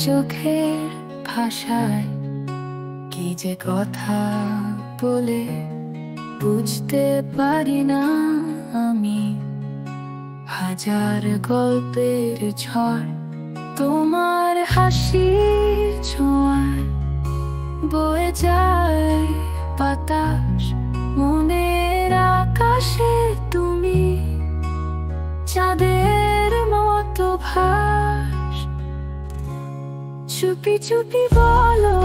চোখের ভাষায় কি যে কথা বলে বুঝতে পারি না আমি। হাজার গল্পের ঝড় তোমার হাসির ছোঁয়ায় বয়ে যায় বাতাস, মনের আকাশে তুমি চাঁদের মতো ভাস। চুপি চুপি বলো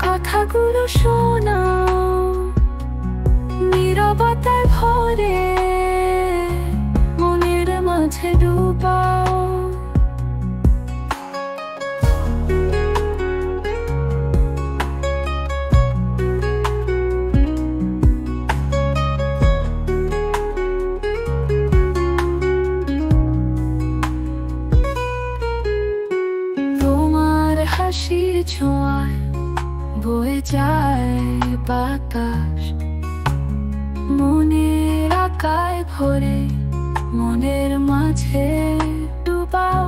কথাগুলো শোনাও, নীরবতায় ভরে মনের মাঝে ডুবাও। তোমার হাসির ছোঁয়ায় বয়ে যায় বাতাস, মনের আকায় ভরে মনের মাঝে ডুবাও।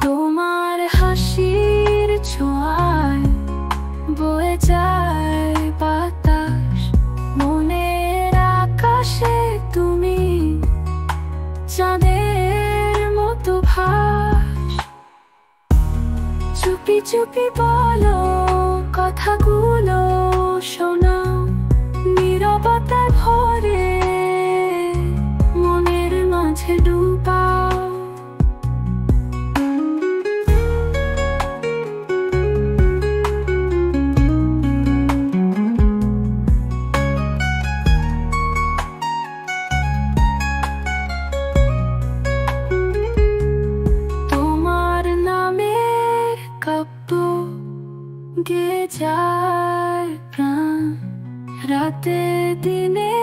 তোমার হাসির ছোঁয়ায় বয়ে যায় বাতাস, মনের আকাশে তুমি চাঁদের মতো ভাস। চুপি চুপি বলো কথাগুলো শোনাও, নীরবতায় ভরে মনের মাঝে ডুবাও। তোমার নামের কাব্য গেয়ে যায় প্রাণ, রাতে দিনে